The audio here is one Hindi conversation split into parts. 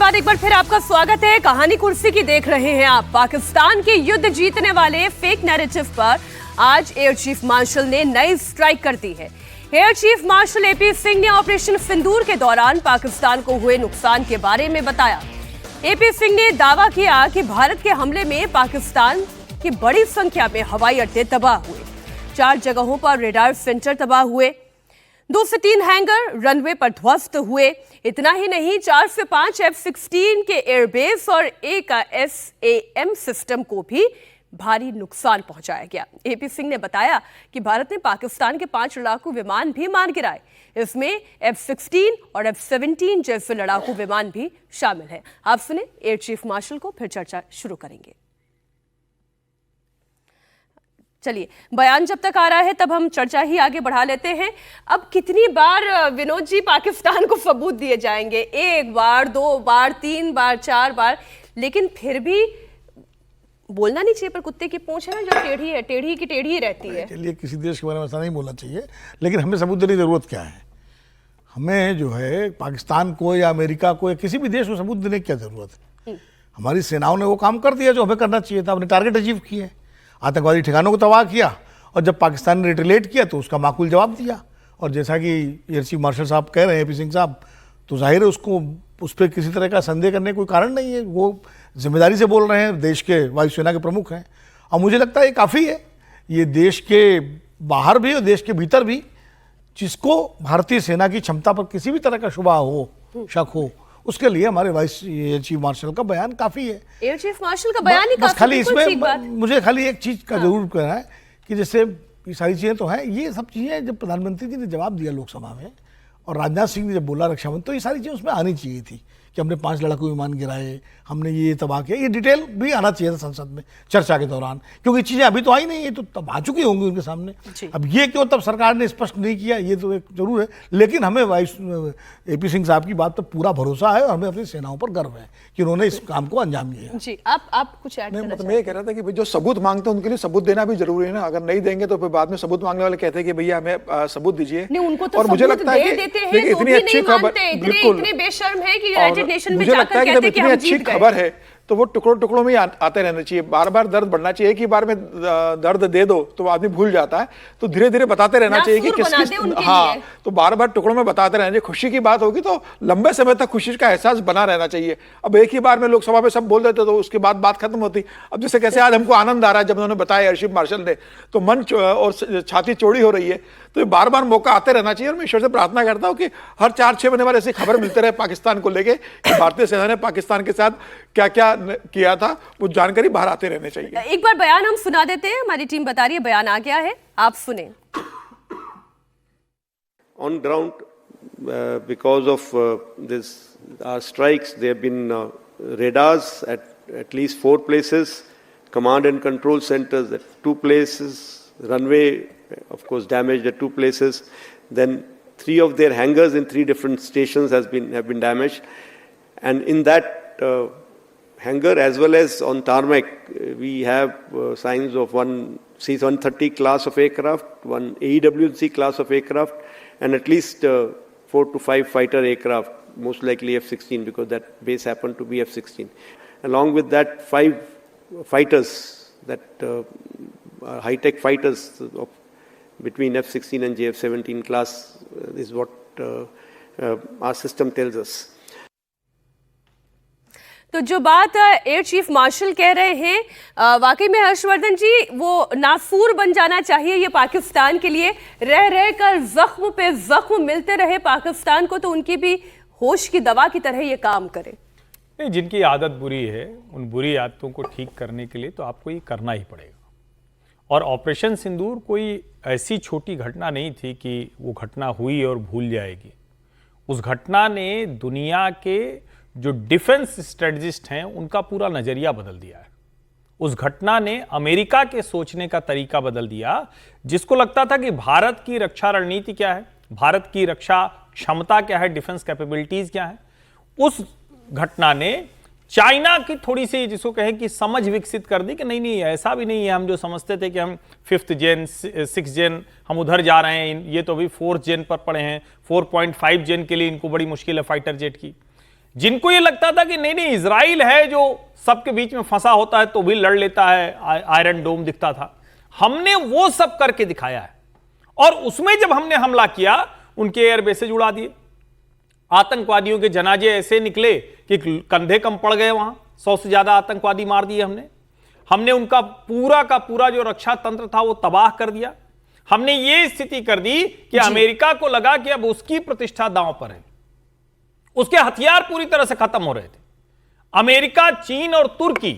बाद एक बार फिर आपका स्वागत है। कहानी कुर्सी की देख रहे हैं आप। पाकिस्तान के युद्ध जीतने वाले फेक नैरेटिव पर आज एयर चीफ मार्शल ने नई स्ट्राइक कर दी है। Air chief marshal AP Singh ने ऑपरेशन सिंदूर के दौरान पाकिस्तान को हुए नुकसान के बारे में बताया। एपी सिंह ने दावा किया कि भारत के हमले में पाकिस्तान की बड़ी संख्या में हवाई अड्डे तबाह हुए, 4 जगहों पर रेडार सेंटर तबाह हुए, 2 से 3 हैंगर रनवे पर ध्वस्त हुए। इतना ही नहीं, 4 से 5 F-16 के एयरबेस और एक SAM सिस्टम को भी भारी नुकसान पहुंचाया गया। एपी सिंह ने बताया कि भारत ने पाकिस्तान के 5 लड़ाकू विमान भी मार गिराए। इसमें F-16 और F-17 जैसे लड़ाकू विमान भी शामिल हैं। आप सुने एयर चीफ मार्शल को, फिर चर्चा शुरू करेंगे। चलिए, बयान जब तक आ रहा है तब हम चर्चा ही आगे बढ़ा लेते हैं। अब कितनी बार विनोद जी पाकिस्तान को सबूत दिए जाएंगे? 1 बार, 2 बार, 3 बार, 4 बार, लेकिन फिर भी बोलना नहीं चाहिए। पर कुत्ते की पूंछ है ना, जो टेढ़ी है, टेढ़ी की टेढ़ी ही रहती है। चलिए, किसी देश के बारे में ऐसा नहीं बोलना चाहिए, लेकिन हमें सबूत देने की जरूरत क्या है? हमें जो है पाकिस्तान को या अमेरिका को या किसी भी देश को सबूत देने की क्या जरूरत है? हमारी सेनाओं ने वो काम कर दिया जो हमें करना चाहिए था। अपने टारगेट अचीव किए, आतंकवादी ठिकानों को तबाह किया, और जब पाकिस्तान ने रिटेलिएट किया तो उसका माकूल जवाब दिया। और जैसा कि एयर चीफ मार्शल साहब कह रहे हैं, एपी सिंह साहब, तो जाहिर है उसको उस पर किसी तरह का संदेह करने का कोई कारण नहीं है। वो जिम्मेदारी से बोल रहे हैं, देश के वायुसेना के प्रमुख हैं, और मुझे लगता है ये काफ़ी है। ये देश के बाहर भी और देश के भीतर भी जिसको भारतीय सेना की क्षमता पर किसी भी तरह का शुबा हो, शक हो, उसके लिए हमारे वाइस चीफ मार्शल का बयान काफ़ी है। एयर चीफ मार्शल का बयान ही काफी। खाली इसमें मुझे खाली एक चीज़ का जरूर कहना है कि जैसे ये सारी चीज़ें तो हैं, ये सब चीज़ें जब प्रधानमंत्री जी ने जवाब दिया लोकसभा में और राजनाथ सिंह ने जब बोला रक्षा मंत्री, तो ये सारी चीज़ें उसमें आनी चाहिए थी कि हमने 5 लड़ाकू विमान गिराए, हमने ये तबाह किया। ये डिटेल भी आना चाहिए था संसद में चर्चा के दौरान, क्योंकि चीज़ें अभी तो आई नहीं है, तो तब आ चुकी होंगी उनके सामने। अब ये क्यों तब सरकार ने स्पष्ट नहीं किया, ये तो एक जरूर है। लेकिन हमें वाइस एपी सिंह साहब की बात पर पूरा भरोसा है और हमें अपनी सेनाओं पर गर्व है कि उन्होंने इस काम को अंजाम दिया। जी, आप कुछ ऐड करना मैं ये कह रहा था कि जो सबूत मांगते हैं उनके लिए सबूत देना भी जरूरी है ना। अगर नहीं देंगे तो फिर बाद में सबूत मांगने वाले कहते हैं कि भैया हमें सबूत दीजिए। और मुझे लगता है कि इतनी अच्छी खबर, इतने बेशर्म है कि यूनाइटेड नेशन में जाकर कि जब इतनी अच्छी खबर है तो वो टुकड़ों टुकड़ों में आते रहना चाहिए। बार बार दर्द बढ़ना चाहिए। एक ही बार में दर्द दे दो तो आदमी भूल जाता है, तो धीरे धीरे बताते रहना चाहिए कि किस हाँ, तो बार बार टुकड़ों में बताते रहना चाहिए। खुशी की बात होगी तो लंबे समय तक खुशी का एहसास बना रहना चाहिए। अब एक ही बार में लोकसभा में सब बोल देते तो उसके बाद बात खत्म होती। अब जैसे कैसे आज हमको आनंद आ रहा है जब उन्होंने बताया एयर चीफ मार्शल ने, तो मन और छाती चौड़ी हो रही है। तो बार बार मौका आते रहना चाहिए। और मैं ईश्वर से प्रार्थना करता हूँ कि हर 4-6 महीने बाद ऐसी खबर मिलते रहे पाकिस्तान को लेके कि भारतीय सेना ने पाकिस्तान के साथ क्या क्या किया था, वो जानकारी बाहर आते रहने चाहिए। एक बार बयान हम सुना देते हैं, हमारी टीम बता रही है बयान आ गया है, आप सुने। On ground, because of this strikes, there have been radars at least 4 places, command and control centers at 2 places, runway, of course, damaged at 2 places. Then 3 of their hangars in 3 different stations have been damaged, and in that hangar as well as on tarmac, we have signs of one C-130 class of aircraft, one AEW&C class of aircraft, and at least 4 to 5 fighter aircraft, most likely F-16 because that base happened to be F-16. Along with that, 5 fighters, that high-tech fighters of between F-16 and JF-17 class is what our system tells us. तो जो बात एयर चीफ मार्शल कह रहे हैं, वाकई में हर्षवर्धन जी, वो नासूर बन जाना चाहिए ये पाकिस्तान के लिए। रह रह कर जख्म पे जख्म मिलते रहे पाकिस्तान को, तो उनकी भी होश की दवा की तरह ये काम करे। नहीं, जिनकी आदत बुरी है, उन बुरी आदतों को ठीक करने के लिए तो आपको ये करना ही पड़ेगा। और ऑपरेशन सिंदूर कोई ऐसी छोटी घटना नहीं थी कि वो घटना हुई और भूल जाएगी। उस घटना ने दुनिया के जो डिफेंस स्ट्रेटजिस्ट हैं उनका पूरा नजरिया बदल दिया है। उस घटना ने अमेरिका के सोचने का तरीका बदल दिया। जिसको लगता था कि भारत की रक्षा रणनीति क्या है, भारत की रक्षा क्षमता क्या है, डिफेंस कैपेबिलिटीज क्या है, उस घटना ने चाइना की थोड़ी सी, जिसको कहें कि समझ विकसित कर दी कि नहीं नहीं ऐसा भी नहीं है। हम जो समझते थे कि हम 5th जेन 6th जेन हम उधर जा रहे हैं, ये तो अभी 4th जेन पर पड़े हैं, 4.5 जेन के लिए इनको बड़ी मुश्किल है फाइटर जेट की। जिनको ये लगता था कि नहीं नहीं इजराइल है जो सबके बीच में फंसा होता है तो भी लड़ लेता है, आयरन डोम दिखता था, हमने वो सब करके दिखाया है। और उसमें जब हमने हमला किया उनके एयरबेसेज उड़ा दिए, आतंकवादियों के जनाजे ऐसे निकले कि कंधे कम पड़ गए, वहां 100 से ज्यादा आतंकवादी मार दिए हमने उनका पूरा का पूरा जो रक्षा तंत्र था वो तबाह कर दिया। हमने ये स्थिति कर दी कि अमेरिका को लगा कि अब उसकी प्रतिष्ठा दांव पर है, उसके हथियार पूरी तरह से खत्म हो रहे थे। अमेरिका, चीन और तुर्की,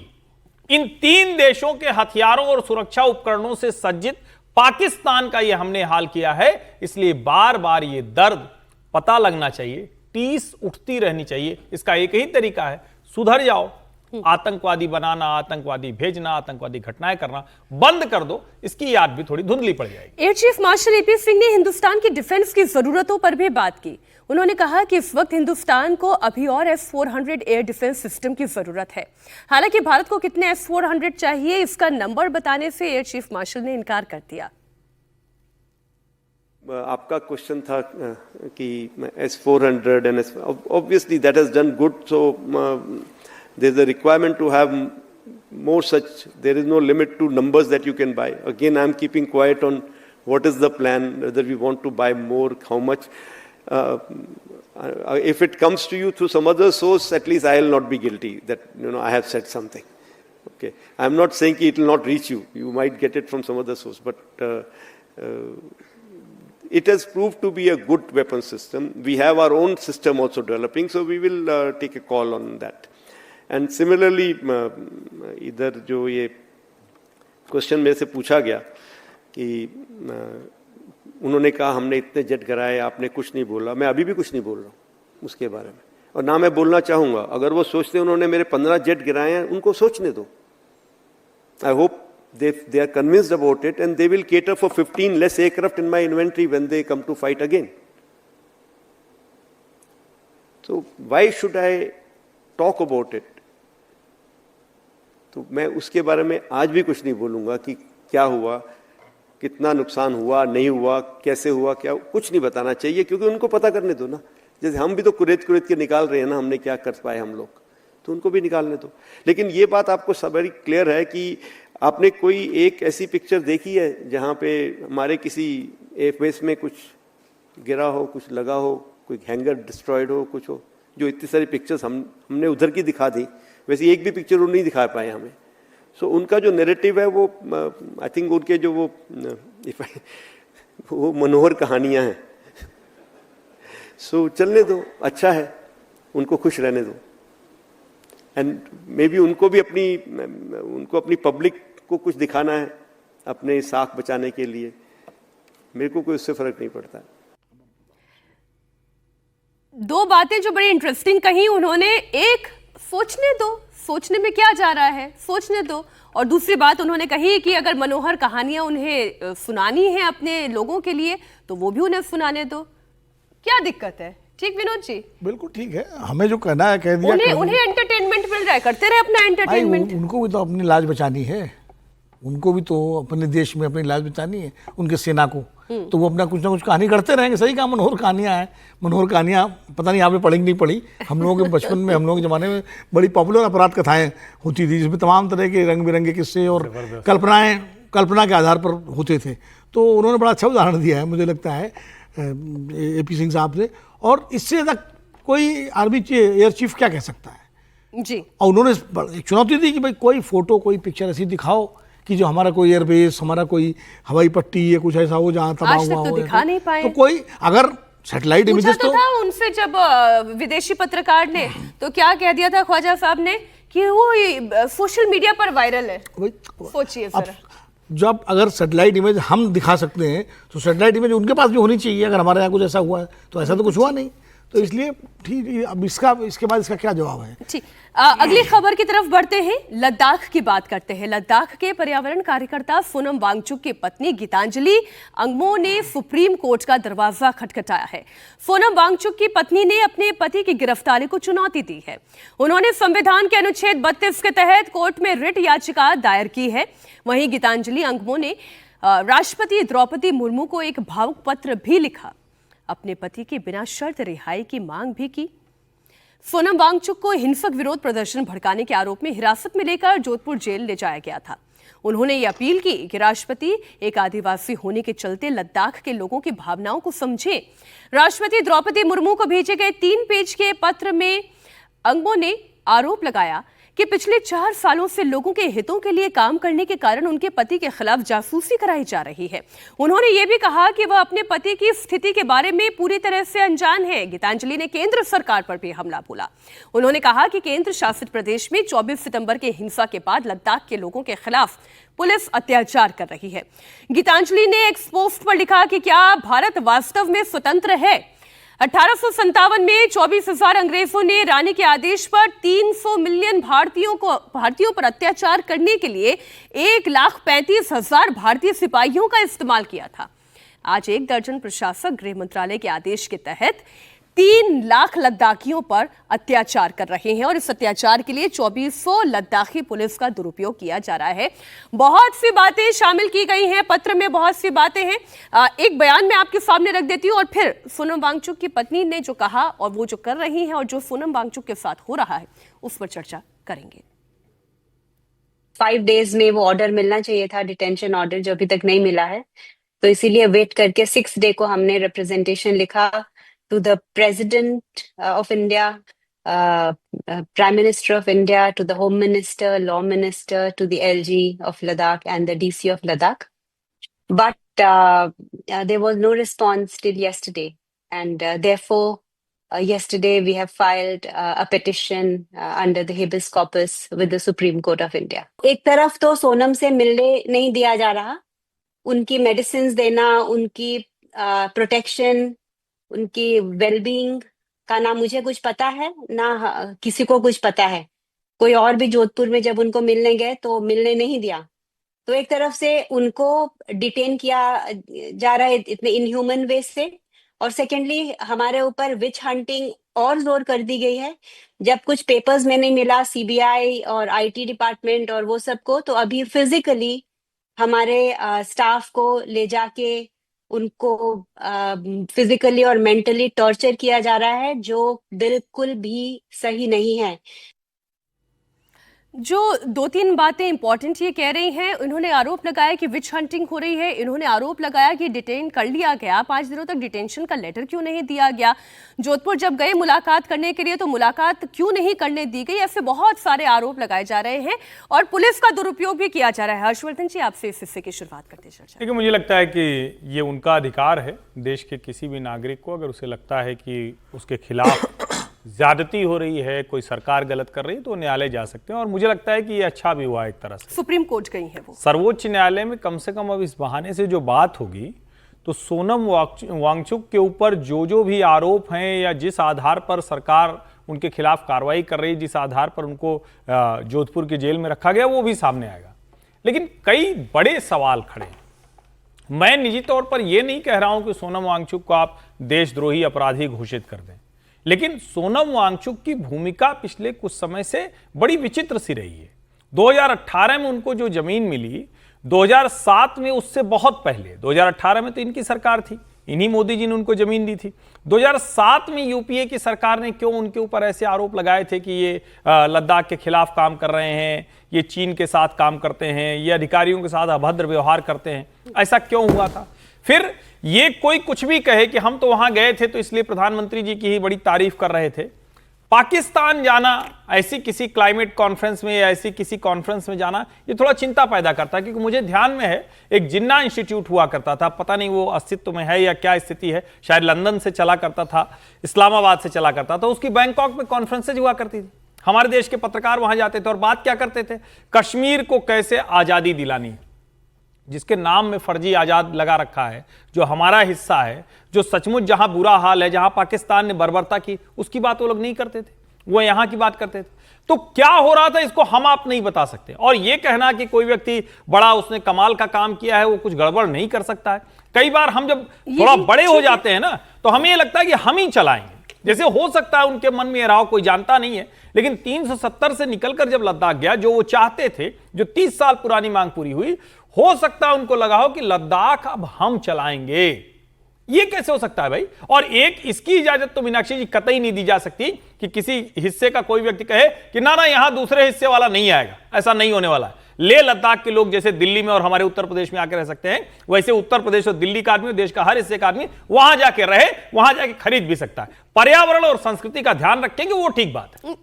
इन 3 देशों के हथियारों और सुरक्षा उपकरणों से सज्जित पाकिस्तान का यह हमने हाल किया है। इसलिए बार बार यह दर्द पता लगना चाहिए, टीस उठती रहनी चाहिए। इसका एक ही तरीका है, सुधर जाओ। आतंकवादी बनाना, आतंकवादी भेजना, आतंकवादी घटनाएं करना बंद कर दो, इसकी याद भी थोड़ी धुंधली पड़ जाएगी। Air chief marshal AP Singh ने हिंदुस्तान की डिफेंस की जरूरतों पर भी बात की। उन्होंने कहा कि इस वक्त हिंदुस्तान को अभी और S-400 एयर डिफेंस सिस्टम की जरूरत है। हालांकि भारत को कितने S-400 चाहिए इसका नंबर बताने से एयर चीफ मार्शल ने इनकार कर दिया। आपका क्वेश्चन था कि S-400 and obviously that has done good, so there is a requirement to have more such. There is no limit to numbers that you can buy. Again, I am keeping quiet on what is the plan, whether we want to buy more, how much. If it comes to you through some other source, at least I will not be guilty that I have said something. Okay, I am not saying it will not reach you. You might get it from some other source, but it has proved to be a good weapon system. We have our own system also developing, so we will take a call on that. And similarly इधर जो ये क्वेश्चन मेरे से पूछा गया कि उन्होंने कहा हमने इतने जेट गिराए, आपने कुछ नहीं बोला। मैं अभी भी कुछ नहीं बोल रहा हूँ उसके बारे में, और ना मैं बोलना चाहूँगा। अगर वो सोचते उन्होंने मेरे 15 जेट गिराए हैं, उनको सोचने दो। I hope they are convinced about it and they will cater for 15 less aircraft in my inventory when they come to fight again. So why should I talk about it? तो मैं उसके बारे में आज भी कुछ नहीं बोलूंगा कि क्या हुआ, कितना नुकसान हुआ, नहीं हुआ, कैसे हुआ, क्या, कुछ नहीं बताना चाहिए, क्योंकि उनको पता करने दो ना। जैसे हम भी तो कुरेद के निकाल रहे हैं ना, हमने क्या कर पाए हम लोग, तो उनको भी निकालने दो। लेकिन ये बात आपको सब वेरी क्लियर है कि आपने कोई एक ऐसी पिक्चर देखी है जहाँ पे हमारे किसी एयरबेस में कुछ गिरा हो, कुछ लगा हो, कोई हैंगर डिस्ट्रॉयड हो, कुछ हो? जो इतनी सारी पिक्चर्स हमने उधर की दिखा दी, वैसे एक भी पिक्चर वो नहीं दिखा पाए हमें। सो उनका जो नैरेटिव है वो आई थिंक उनके जो वो मनोहर कहानियां हैं। सो चलने दो, अच्छा है, उनको खुश रहने दो। एंड मे बी उनको अपनी पब्लिक को कुछ दिखाना है अपने साख बचाने के लिए। मेरे को कोई उससे फर्क नहीं पड़ता। दो बातें जो बड़ी इंटरेस्टिंग कही उन्होंने, एक सोचने दो, सोचने में क्या जा रहा है, सोचने दो। और दूसरी बात उन्होंने कही कि अगर मनोहर कहानियां उन्हें सुनानी है अपने लोगों के लिए तो वो भी उन्हें सुनाने दो। क्या दिक्कत है? ठीक विनोद जी? बिल्कुल ठीक है, हमें जो कहना है कह दिया। उन्हें एंटरटेनमेंट मिल रहा है, करते रहे अपना एंटरटेनमेंट। उनको भी तो अपनी लाज बचानी है, उनको भी तो अपने देश में अपनी लाज बचानी है, उनके सेना को। तो वो अपना कुछ ना कुछ कहानी करते रहेंगे। सही कहा, मनोहर कहानियां हैं। मनोहर कहानियां पता नहीं आपने पढ़ी नहीं पढ़ी, हम लोगों के बचपन में, हम लोगों के ज़माने में बड़ी पॉपुलर अपराध कथाएं होती थी, जिसमें तमाम तरह के रंग बिरंगे किस्से और कल्पना के आधार पर होते थे। तो उन्होंने बड़ा अच्छा उदाहरण दिया है मुझे लगता है AP सिंह साहब से। और इससे ज़्यादा कोई आर्मी एयर चीफ क्या कह सकता है जी। और उन्होंने एक चुनौती दी कि भाई कोई फोटो, कोई पिक्चर ऐसी दिखाओ कि जो हमारा कोई एयरबेस, हमारा कोई हवाई पट्टी या कुछ ऐसा हो जहाँ तबाह हुआ हो। तो दिखा नहीं पाए। तो कोई अगर सैटेलाइट इमेजेस तो था उनसे जब विदेशी पत्रकार ने तो क्या कह दिया था ख्वाजा साहब ने कि वो सोशल मीडिया पर वायरल है। सोचिए जरा, जब अगर सैटेलाइट इमेज हम दिखा सकते हैं तो सैटेलाइट इमेज उनके पास भी होनी चाहिए। अगर हमारे यहाँ कुछ ऐसा हुआ है तो ऐसा तो कुछ हुआ नहीं, तो इसलिए ठीक। अब इसके बाद इसका क्या जवाब है? ठीक, अगली खबर की तरफ बढ़ते हैं। लद्दाख की बात करते हैं। लद्दाख के पर्यावरण कार्यकर्ता सोनम वांगचुक की पत्नी गीतांजलि अंगमो ने सुप्रीम कोर्ट का दरवाजा खटखटाया है। सोनम वांगचुक की पत्नी ने अपने पति की गिरफ्तारी को चुनौती दी है। उन्होंने संविधान के अनुच्छेद 32 के तहत कोर्ट में रिट याचिका दायर की है। वहीं गीतांजलि अंगमो ने राष्ट्रपति द्रौपदी मुर्मू को एक भावुक पत्र भी लिखा, अपने पति की बिना शर्त रिहाई की मांग भी की। सोनम वांगचुक को हिंसक विरोध प्रदर्शन भड़काने के आरोप में हिरासत में लेकर जोधपुर जेल ले जाया गया था। उन्होंने ये अपील की कि राष्ट्रपति एक आदिवासी होने के चलते लद्दाख के लोगों की भावनाओं को समझें। राष्ट्रपति द्रौपदी मुर्मू को भेजे गए 3 पेज के पत्र में अंगमो ने आरोप लगाया कि पिछले 4 सालों से लोगों के हितों के लिए काम करने के कारण उनके पति के खिलाफ जासूसी कराई जा रही है। उन्होंने ये भी कहा कि वह अपने पति की स्थिति के बारे में पूरी तरह से अनजान है। गीतांजलि ने केंद्र सरकार पर भी हमला बोला। उन्होंने कहा कि केंद्र शासित प्रदेश में 24 सितंबर के हिंसा के बाद लद्दाख के लोगों के खिलाफ पुलिस अत्याचार कर रही है। गीतांजलि ने एक पोस्ट पर लिखा कि क्या भारत वास्तव में स्वतंत्र है? 1857 में 24,000 अंग्रेजों ने रानी के आदेश पर 300 मिलियन भारतीयों पर अत्याचार करने के लिए 1,35,000 भारतीय सिपाहियों का इस्तेमाल किया था। आज 1 दर्जन प्रशासक गृह मंत्रालय के आदेश के तहत 3 लाख लद्दाखियों पर अत्याचार कर रहे हैं और इस अत्याचार के लिए 2400 लद्दाखी पुलिस का दुरुपयोग किया जा रहा है। बहुत सी बातें शामिल की गई हैं पत्र में, बहुत सी बातें हैं। एक बयान मैं आपके सामने रख देती हूं और फिर सोनम वांगचुक की पत्नी ने जो कहा और वो जो कर रही हैं और जो सोनम वांगचुक के साथ हो रहा है उस पर चर्चा करेंगे। 5 डेज में वो ऑर्डर मिलना चाहिए था, डिटेंशन ऑर्डर, जो अभी तक नहीं मिला है। तो इसीलिए वेट करके 6 डे को हमने रिप्रेजेंटेशन लिखा to the President of India, Prime Minister of India, to the Home Minister, Law Minister, to the LG of Ladakh and the DC of Ladakh. But there was no response till yesterday. And therefore, yesterday we have filed a petition under the habeas corpus with the Supreme Court of India. एक तरफ तो सोनम से मिलने नहीं दिया जा रहा, उनकी मेडिसिन देना, उनकी प्रोटेक्शन, उनकी वेलबींग का ना मुझे कुछ पता है ना किसी को कुछ पता है। कोई और भी जोधपुर में जब उनको मिलने गए तो मिलने नहीं दिया। तो एक तरफ से उनको डिटेन किया जा रहा है इतने इनह्यूमन वे से, और सेकेंडली हमारे ऊपर विच हंटिंग और जोर कर दी गई है। जब कुछ पेपर्स में नहीं मिला सीबीआई और आईटी डिपार्टमेंट और वो सबको, तो अभी फिजिकली हमारे स्टाफ को ले जाके उनको फिजिकली और मेंटली टॉर्चर किया जा रहा है, जो बिल्कुल भी सही नहीं है। जो 2-3 बातें इंपॉर्टेंट ये कह रही हैं, उन्होंने आरोप लगाया कि विच हंटिंग हो रही है। इन्होंने आरोप लगाया कि डिटेन कर लिया गया, 5 दिनों तक डिटेंशन का लेटर क्यों नहीं दिया गया, जोधपुर जब गए मुलाकात करने के लिए तो मुलाकात क्यों नहीं करने दी गई। ऐसे बहुत सारे आरोप लगाए जा रहे हैं और पुलिस का दुरुपयोग भी किया जा रहा है। हर्षवर्धन जी, आपसे इस हिस्से की शुरुआत करते चर्चा। देखिए, मुझे लगता है कि ये उनका अधिकार है, देश के किसी भी नागरिक को अगर उसे लगता है कि उसके खिलाफ ज्यादती हो रही है, कोई सरकार गलत कर रही है, तो न्यायालय जा सकते हैं। और मुझे लगता है कि ये अच्छा भी हुआ एक तरह से। सुप्रीम कोर्ट गई है वो, सर्वोच्च न्यायालय में कम से कम अब इस बहाने से जो बात होगी, तो सोनम वांगचुक के ऊपर जो भी आरोप हैं या जिस आधार पर सरकार उनके खिलाफ कार्रवाई कर रही है, जिस आधार पर उनको जोधपुर की जेल में रखा गया, वो भी सामने आएगा। लेकिन कई बड़े सवाल खड़े हैं। मैं निजी तौर पर यह नहीं कह रहा हूं कि सोनम वांगचुक को आप देशद्रोही अपराधी घोषित कर दें, लेकिन सोनम वांगचुक की भूमिका पिछले कुछ समय से बड़ी विचित्र सी रही है। 2018 में उनको जो जमीन मिली, 2007 में उससे बहुत पहले, 2018 में तो इनकी सरकार थी, इन्हीं मोदी जी ने उनको जमीन दी थी। 2007 में यूपीए की सरकार ने क्यों उनके ऊपर ऐसे आरोप लगाए थे कि ये लद्दाख के खिलाफ काम कर रहे हैं, ये चीन के साथ काम करते हैं, ये अधिकारियों के साथ अभद्र व्यवहार करते हैं, ऐसा क्यों हुआ था? फिर ये कोई कुछ भी कहे कि हम तो वहां गए थे तो इसलिए प्रधानमंत्री जी की ही बड़ी तारीफ कर रहे थे। पाकिस्तान जाना, ऐसी किसी क्लाइमेट कॉन्फ्रेंस में या ऐसी किसी कॉन्फ्रेंस में जाना, ये थोड़ा चिंता पैदा करता है। क्योंकि मुझे ध्यान में है एक जिन्ना इंस्टीट्यूट हुआ करता था, पता नहीं वो अस्तित्व में है या क्या स्थिति है, शायद लंदन से चला करता था, इस्लामाबाद से चला करता था, उसकी बैंकॉक में कॉन्फ्रेंसेज हुआ करती थी। हमारे देश के पत्रकार वहां जाते थे और बात क्या करते थे, कश्मीर को कैसे आजादी दिलानी, जिसके नाम में फर्जी आजाद लगा रखा है, जो हमारा हिस्सा है, जो सचमुच जहां बुरा हाल है, जहां पाकिस्तान ने बर्बरता की, उसकी बात वो लोग नहीं करते थे, वो यहां की बात करते थे। तो क्या हो रहा था इसको हम आप नहीं बता सकते। और ये कहना कि कोई व्यक्ति बड़ा उसने कमाल का काम किया है, वो कुछ गड़बड़ नहीं कर सकता है। कई बार हम जब थोड़ा बड़े हो जाते हैं ना, तो हमें ये लगता है कि हम ही चलाएंगे। जैसे हो सकता है उनके मन में ये रहा, कोई जानता नहीं है, लेकिन 370 से निकलकर जब लद्दाख गया, जो वो चाहते थे, जो 30 साल पुरानी मांग पूरी हुई, हो सकता है उनको लगा हो कि लद्दाख अब हम चलाएंगे। ये कैसे हो सकता है भाई? और एक इसकी इजाजत तो मीनाक्षी जी कतई नहीं दी जा सकती कि किसी हिस्से का कोई व्यक्ति कहे कि ना ना यहां दूसरे हिस्से वाला नहीं आएगा। ऐसा नहीं होने वाला है। लेह लद्दाख के लोग जैसे दिल्ली में और हमारे उत्तर प्रदेश में आके रह सकते हैं, वैसे उत्तर प्रदेश और दिल्ली का आदमी, देश का हर हिस्से का आदमी वहां जाके रहे, वहां जाके खरीद भी सकता है। पर्यावरण और संस्कृति का ध्यान रखेंगे वो ठीक बात है।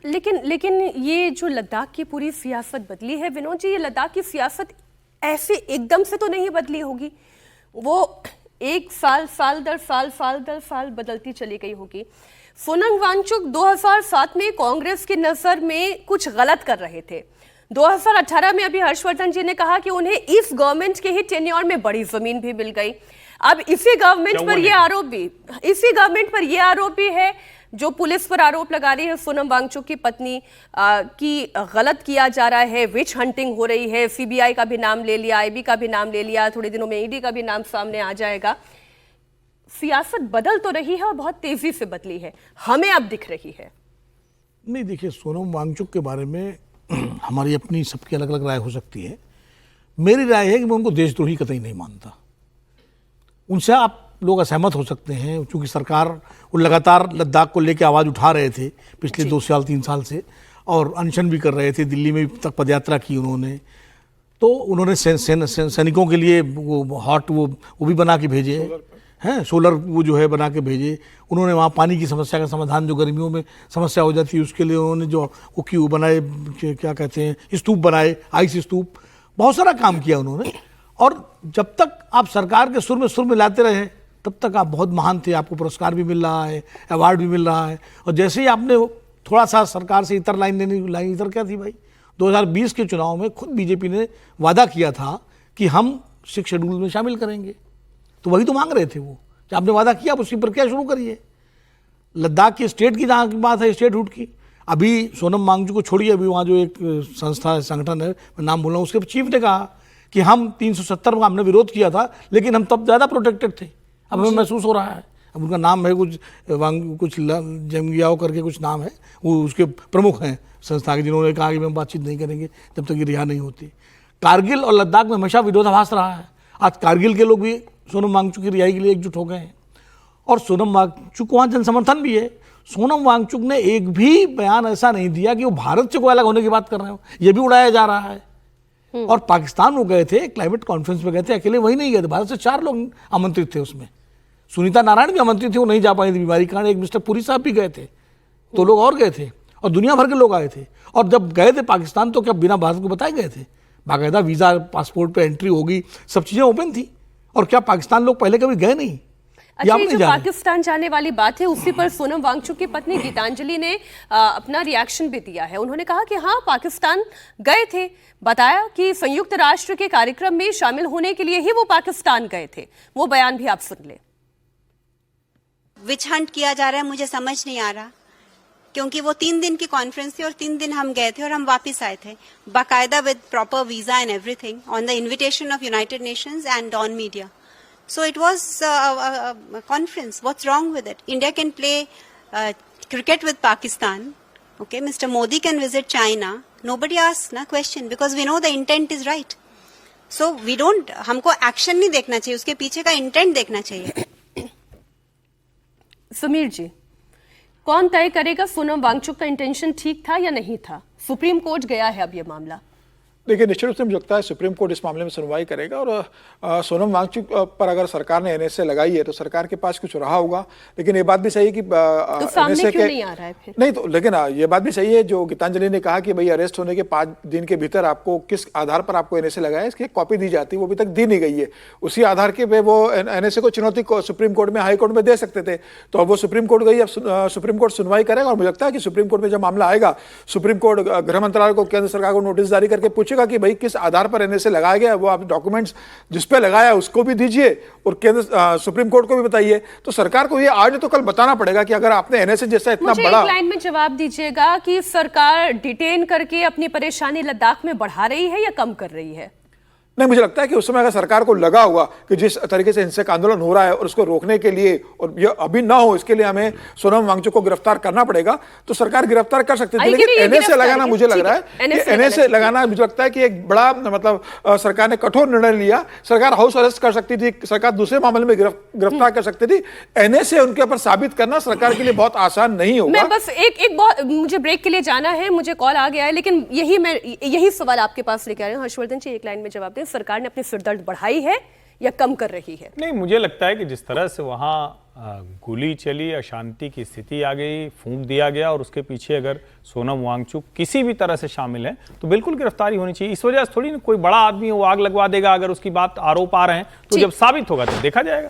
लेकिन ये जो लद्दाख की पूरी सियासत बदली है विनोद जी, ये लद्दाख की सियासत ऐसे एकदम से तो नहीं बदली होगी, वो एक साल दर साल बदलती चली गई होगी। सोनम वांगचुक 2007 में कांग्रेस की नजर में कुछ गलत कर रहे थे। 2018 में अभी हर्षवर्धन जी ने कहा कि उन्हें इस गवर्नमेंट के ही टेन्योर में बड़ी जमीन भी मिल गई। अब इसी गवर्नमेंट पर यह आरोप भी है, जो पुलिस पर आरोप लगा रही है सोनम वांगचुक की पत्नी की गलत किया जा रहा है, विच हंटिंग हो रही है। सीबीआई का भी नाम ले लिया, आईबी का भी नाम ले लिया, थोड़े दिनों में ईडी का भी नाम सामने आ जाएगा। सियासत बदल तो रही है और बहुत तेजी से बदली है, हमें अब दिख रही है। नहीं, देखिए, सोनम वांगचुक के बारे में हमारी अपनी सबकी अलग अलग राय हो सकती है। मेरी राय है कि मैं उनको देशद्रोही कतई नहीं मानता। उनसे आप लोग असहमत हो सकते हैं, क्योंकि सरकार वो लगातार लद्दाख को लेकर आवाज़ उठा रहे थे पिछले 2 साल 3 साल से, और अनशन भी कर रहे थे। दिल्ली में तक पदयात्रा की उन्होंने, तो उन्होंने सैनिकों के लिए वो भी बना के भेजे हैं, सोलर वो जो है बना के भेजे। उन्होंने वहाँ पानी की समस्या का समाधान, जो गर्मियों में समस्या हो जाती है, उसके लिए उन्होंने जो वो क्यों बनाए, क्या कहते हैं, स्तूप बनाए, आइस स्तूप, बहुत सारा काम किया उन्होंने। और जब तक आप सरकार के सुर में सुर मिलाते रहे, तब तक आप बहुत महान थे। आपको पुरस्कार भी मिल रहा है, अवार्ड भी मिल रहा है। और जैसे ही आपने थोड़ा सा सरकार से इतर लाइन इतर क्या थी भाई, 2020 के चुनाव में खुद बीजेपी ने वादा किया था कि हम 6 शेड्यूल में शामिल करेंगे, तो वही तो मांग रहे थे वो। जब आपने वादा किया, आप उसकी प्रक्रिया शुरू करिए। लद्दाख की स्टेट की जहाँ की बात है, स्टेट हुड की, अभी सोनम वांगचुक को छोड़िए, अभी वहाँ जो एक संस्था है, संगठन है, मैं नाम बोल रहा हूँ, उसके चीफ ने कहा कि हम 370 का हमने विरोध किया था, लेकिन हम तब ज़्यादा प्रोटेक्टेड थे। अब हमें महसूस हो रहा है, अब उनका नाम है कुछ जंगियाओ करके कुछ नाम है, वो उसके प्रमुख हैं संस्था के, जिन्होंने कहा कि हम बातचीत नहीं करेंगे जब तक ये रिहा नहीं होती। कारगिल और लद्दाख में हमेशा विरोधाभास रहा है। आज कारगिल के लोग भी सोनम वांगचुक की रिहाई के लिए एकजुट हो गए हैं, और सोनम वांगचुक वहाँ जन समर्थन भी है। सोनम वांगचुक ने एक भी बयान ऐसा नहीं दिया कि वो भारत से कोई अलग होने की बात कर रहे हो, ये भी उड़ाया जा रहा है। और पाकिस्तान वो गए थे, क्लाइमेट कॉन्फ्रेंस में गए थे, अकेले वही नहीं गए थे, भारत से 4 लोग आमंत्रित थे। उसमें सुनीता नारायण भी आमंत्रित थे, वो नहीं जा पाई थी बीमारी के कारण। एक मिस्टर पुरी साहब भी गए थे, 2 लोग और गए थे, और दुनिया भर के लोग आए थे। और जब गए थे पाकिस्तान, तो क्या बिना भारत को बताए गए थे? बाकायदा वीज़ा, पासपोर्ट पे एंट्री होगी, सब चीज़ें ओपन थी। और क्या पाकिस्तान लोग पहले कभी गए नहीं? अच्छा, ये जो पाकिस्तान जाने वाली बात है, उसी पर सोनम वांगचुक की पत्नी गीतांजलि ने अपना रिएक्शन भी दिया है। उन्होंने कहा कि हाँ, पाकिस्तान गए थे, बताया कि संयुक्त राष्ट्र के कार्यक्रम में शामिल होने के लिए ही वो पाकिस्तान गए थे। वो बयान भी आप सुन ले। विच हंट किया जा रहा है, मुझे समझ नहीं आ रहा, क्योंकि वो 3 दिन की कॉन्फ्रेंस थी और 3 दिन हम गए थे और हम वापस आए थे, बाकायदा with proper visa and everything, on the invitation of United Nations and on media. So it was a conference. What's wrong with it? India can play cricket with Pakistan. Okay, Mr. Modi can visit China. Nobody asks na question because we know the intent is right. So we don't. हमको action नहीं देखना चाहिए, उसके पीछे का intent देखना चाहिए. समीर जी, कौन तय करेगा सोनम वांगचुक का इंटेंशन ठीक था या नहीं था? सुप्रीम कोर्ट गया है अब ये मामला। देखिए, निश्चित रूप से मुझे लगता है सुप्रीम कोर्ट इस मामले में सुनवाई करेगा, और सोनम वांगचुक पर अगर सरकार ने एनएसए लगाई है तो सरकार के पास कुछ रहा होगा। लेकिन ये बात भी सही है कि तो सामने क्यों नहीं आ रहा है फिर? नहीं तो, लेकिन ये बात भी सही है जो गीतांजलि ने कहा कि भाई अरेस्ट होने के 5 दिन के भीतर आपको किस आधार पर आपको एनएसए लगाया, इसकी कॉपी दी जाती है, वो अभी तक दी नहीं गई है। उसी आधार के पे वो एनएसए को चुनौती सुप्रीम कोर्ट में, हाई कोर्ट में दे सकते थे, तो अब वो सुप्रीम कोर्ट गई, अब सुप्रीम कोर्ट सुनवाई करेगा। और मुझे लगता है कि सुप्रीम कोर्ट में जब मामला आएगा, सुप्रीम कोर्ट गृह मंत्रालय को, केंद्र सरकार को नोटिस जारी करके पूछेगा कि भाई किस आधार पर एनएसए लगाया गया, वो आप डॉक्यूमेंट्स जिस पे लगाया उसको भी दीजिए और केंद्र सुप्रीम कोर्ट को भी बताइए। तो सरकार को ये आज तो कल बताना पड़ेगा कि अगर आपने एनएसए जैसा इतना मुझे बड़ा, एक लाइन में जवाब दीजिएगा कि सरकार डिटेन करके अपनी परेशानी लद्दाख में बढ़ा रही है या कम कर रही है? नहीं, मुझे लगता है कि उस समय अगर सरकार को लगा हुआ कि जिस तरीके से हिंसक आंदोलन हो रहा है और उसको रोकने के लिए, और ये अभी ना हो इसके लिए हमें सोनम वांगचुक को गिरफ्तार करना पड़ेगा, तो सरकार गिरफ्तार कर सकती थी। लेकिन एनएसए लगाना, मुझे लग रहा है एनएसए लगाना, मुझे लगता है कि एक बड़ा मतलब सरकार ने कठोर निर्णय लिया। सरकार हाउस अरेस्ट कर सकती थी, सरकार दूसरे मामले में गिरफ्तार कर सकती थी। एनएसए उनके ऊपर साबित करना सरकार के लिए बहुत आसान नहीं होगा। मैं बस एक मुझे ब्रेक के लिए जाना है, मुझे कॉल आ गया है, लेकिन यही सवाल आपके पास लेके आ रहे हैं हर्षवर्धन जी, एक लाइन में जवाब दें। सरकार ने अपनी सिरदर्द बढ़ाई है या कम कर रही है? नहीं, मुझे लगता है कि जिस तरह से वहाँ गोली चली, अशांति की स्थिति आ गई, फूंक दिया गया, और उसके पीछे अगर सोनम वांगचुक किसी भी तरह से शामिल है तो बिल्कुल गिरफ्तारी होनी चाहिए। इस वजह से थोड़ी ना कोई बड़ा आदमी वो आग लगवा देगा, अगर उसकी बात आरोप आ रहे हैं तो जब साबित होगा तो देखा जाएगा।